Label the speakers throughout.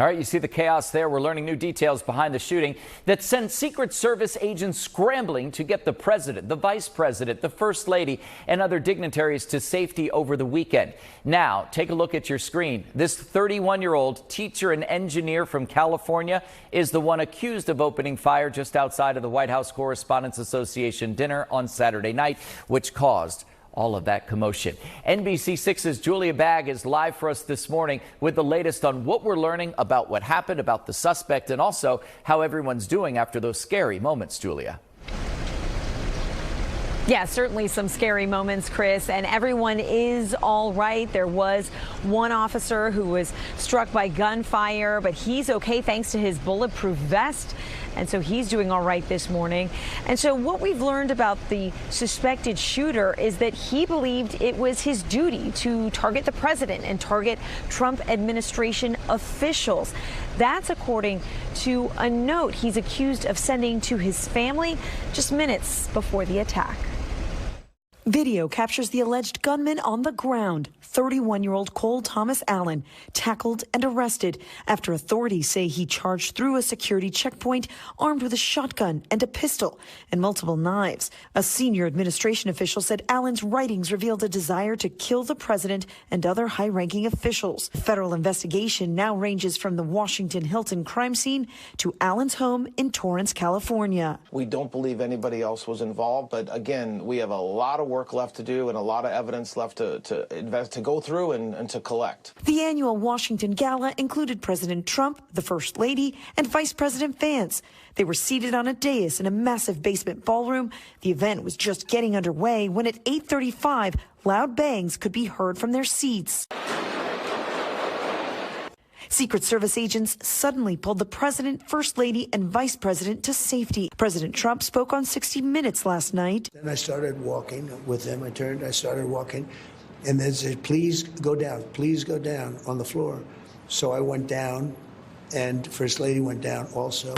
Speaker 1: All right, you see the chaos there. We're learning new details behind the shooting that sent Secret Service agents scrambling to get the president, the vice president, the first lady, and other dignitaries to safety over the weekend. Now, take a look at your screen. This 31-year-old teacher and engineer from California is the one accused of opening fire just outside of the White House Correspondents Association dinner on Saturday night, which caused all of that commotion. NBC6's Julia Bagg is live for us this morning with the latest on what we're learning about what happened, about the suspect, and also how everyone's doing after those scary moments, Julia.
Speaker 2: Yeah, certainly some scary moments, Chris, and everyone is all right. There was one officer who was struck by gunfire, but he's okay thanks to his bulletproof vest. And so he's doing all right this morning. And so what we've learned about the suspected shooter is that he believed it was his duty to target the president and target Trump administration officials. That's according to a note he's accused of sending to his family just minutes before the attack.
Speaker 3: Video captures the alleged gunman on the ground. 31-year-old Tomas Allen tackled and arrested after authorities say he charged through a security checkpoint armed with a shotgun and a pistol and multiple knives. A senior administration official said Allen's writings revealed a desire to kill the president and other high-ranking officials. The federal investigation now ranges from the Washington Hilton crime scene to Allen's home in Torrance, California.
Speaker 4: We don't believe anybody else was involved, but again, we have a lot of work left to do and a lot of evidence left to go through and to collect.
Speaker 3: The annual Washington Gala included President Trump, the First Lady, and Vice President Vance. They were seated on a dais in a massive basement ballroom. The event was just getting underway when at 8:35, loud bangs could be heard from their seats. Secret Service agents suddenly pulled the president, first lady, and vice president to safety. President Trump spoke on 60 Minutes last night.
Speaker 5: Then I started walking with them. I started walking, and they said, please go down on the floor. So I went down, and First Lady went down also.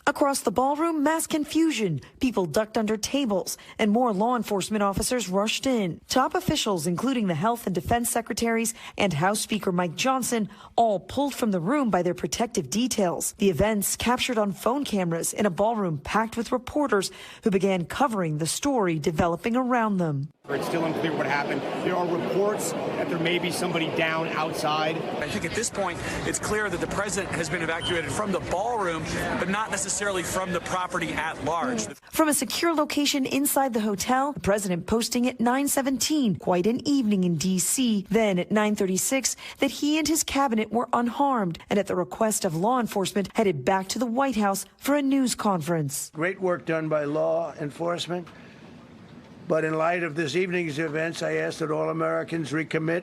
Speaker 3: Across the ballroom, mass confusion. People ducked under tables, and more law enforcement officers rushed in. Top officials, including the Health and Defense Secretaries and House Speaker Mike Johnson, all pulled from the room by their protective details. The events captured on phone cameras in a ballroom packed with reporters who began covering the story developing around them.
Speaker 6: It's still unclear what happened. There are reports that there may be somebody down outside.
Speaker 7: I think at this point, it's clear that the president has been evacuated from the ballroom, but not necessarily from the property at large.
Speaker 3: From a secure location inside the hotel, the president posting at 9:17, quite an evening in D.C. Then at 9:36, that he and his cabinet were unharmed, and at the request of law enforcement, headed back to the White House for a news conference.
Speaker 5: Great work done by law enforcement. But in light of this evening's events, I ask that all Americans recommit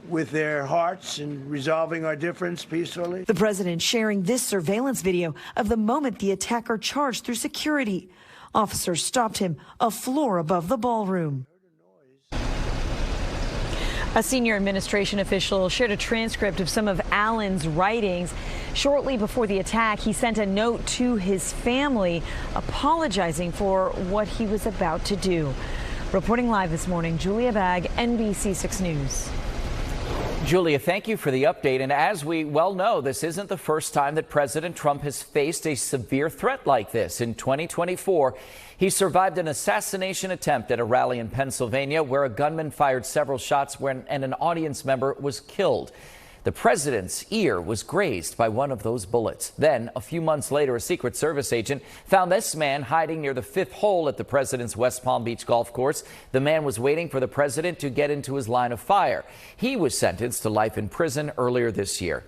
Speaker 5: with their hearts in resolving our difference peacefully.
Speaker 3: The president sharing this surveillance video of the moment the attacker charged through security. Officers stopped him a floor above the ballroom.
Speaker 2: A senior administration official shared a transcript of some of Allen's writings. Shortly before the attack, he sent a note to his family apologizing for what he was about to do. Reporting live this morning, Julia Bagg, NBC6 News.
Speaker 1: Julia, thank you for the update. And as we well know, this isn't the first time that President Trump has faced a severe threat like this. In 2024, he survived an assassination attempt at a rally in Pennsylvania where a gunman fired several shots and an audience member was killed. The president's ear was grazed by one of those bullets. Then, a few months later, a Secret Service agent found this man hiding near the fifth hole at the president's West Palm Beach golf course. The man was waiting for the president to get into his line of fire. He was sentenced to life in prison earlier this year.